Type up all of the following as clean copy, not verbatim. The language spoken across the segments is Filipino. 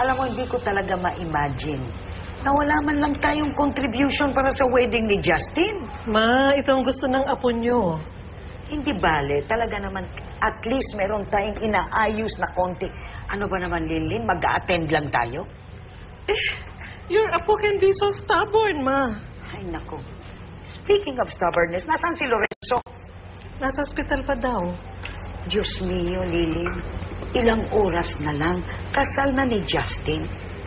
Alam mo, hindi ko talaga ma-imagine na wala man lang tayong contribution para sa wedding ni Justin. Ma, ito ang gusto ng apo nyo. Hindi bale, talaga naman, at least meron tayong inaayos na konti. Ano ba naman, Linlin? Mag-a-attend lang tayo? Your apo can be so stubborn, Ma. Ay, naku. Speaking of stubbornness, nasaan si Lorenzo? Nasa ospital pa daw. Diyos mio, Lilin. Ilang oras na lang, kasal na ni Justin.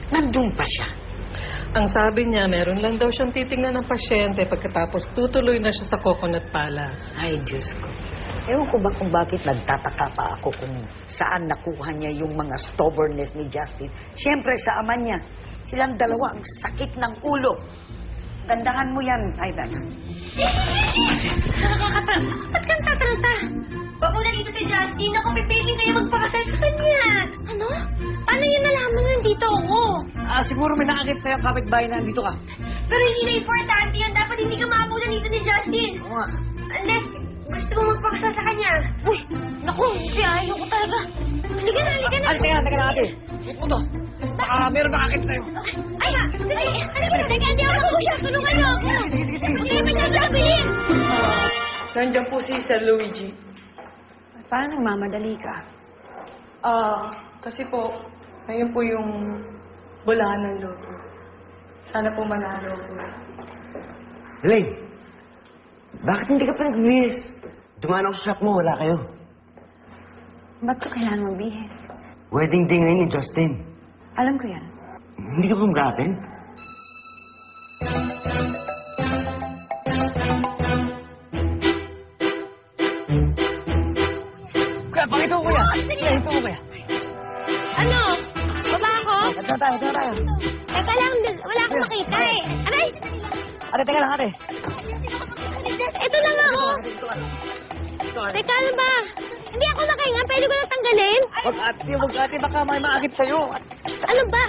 Nandun pa siya. Ang sabi niya, meron lang daw siyang titingnan ng pasyente pagkatapos tutuloy na siya sa Coconut Palace. Ay, Diyos ko. Ewan ko ba kung bakit nagtataka pa ako kung saan nakuha niya yung mga stubbornness ni Justin. Siyempre, sa ama niya. Silang dalawa ang sakit ng ulo. Gandahan mo yan, Aidan. Ba't kang tataranta? Papunta dito si Justin. Ako, pipiling kayo magpakasal sa kanya. Ano? Paano niya nalaman nandito ako? Siguro may nakakit sa'yo ang kapitbahay na nandito ka. Pero hindi na importante yan. Dapat hindi ka maabutan dito ni Justin. Oo nga. Unless gusto mo magpakasal sa kanya. Uy, naku, hindi ayaw ko talaga. Halika na, halika na. Teka lang ate. Sit mo to. Baka meron nakakit sa'yo. Ay, ha! Dali! Halika na, teka, hindi ako mag-usap. Tulungan niyo ako. Huwag kayo masyadong Nandiyan po si Sir Luigi. Parang nagmamadali ka. Kasi po, ngayon po yung bulahan ng logo. Sana po manalo po. Elaine, bakit hindi ka pa nagbihis? Dumaan ako sa shop mo, wala kayo. Ba't ko kailangan magbihis? Wedding day ngayon ni Justin. Alam ko yan. Hindi ka pa mag-attend? Kuya, pakita mo kuya. Pakita mo kuya. Ano? Baba ako? Ito tayo. Teka lang, wala akong makita eh. Aray! Ate, teka lang ate. Ito na nga oh. Teka, ano ba? Hindi ako nakahinga. Pwede ko na tanggalin? Wag ate, baka may maakit sa'yo. Ano ba?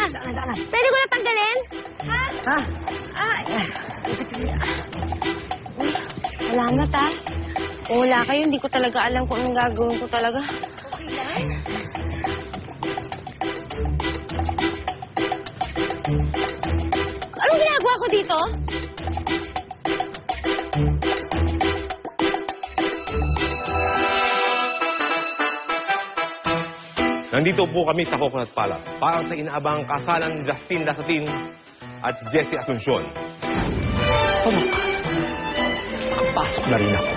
Pwede ko na tanggalin? Ha? Salamat ah. Kung wala kayo, hindi ko talaga alam kung anong gagawin ko talaga. Okay lang. Anong ginagawa ko dito? Nandito po kami sa Coconut Palace para sa inaabangang kasalan ni Justin Lasatin at Jessie Asuncion. Nakapasok na rin ako.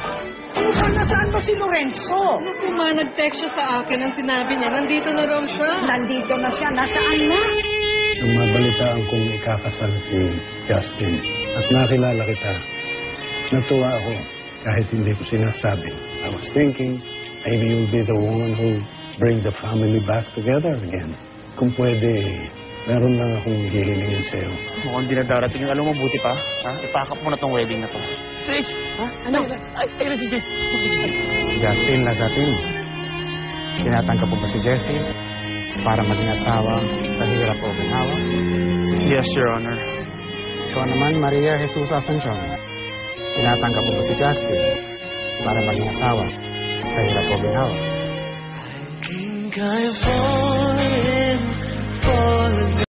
Ano ba? Nasaan ba si Lorenzo? Naku, Ma, nag-text siya sa akin. Ang sinabi niya, nandito na raw siya. Nandito na siya. Nasaan na? Nung mabalitaan kong ikakasal si Justin at nakilala kita, natuwa ako kahit hindi ko sinasabi. I was thinking, maybe you'll be the woman who bring the family back together again. Kung pwede, meron lang akong hihilingin sa'yo. Mukhang di na darating yung alam mo, buti pa. Ha? Ipakap mo na tong wedding na to. Sis! Ha? Ano? Ayun si Jess. Justin Lasatin, tinatanggap mo ba si Jessie para maging asawa sa hirap o ginawa? Yes, Your Honor. Ikaw naman, Maria Jesus Asuncion, tinatanggap mo ba si Justin para maging asawa sa hirap o ginawa? I think I've fallen for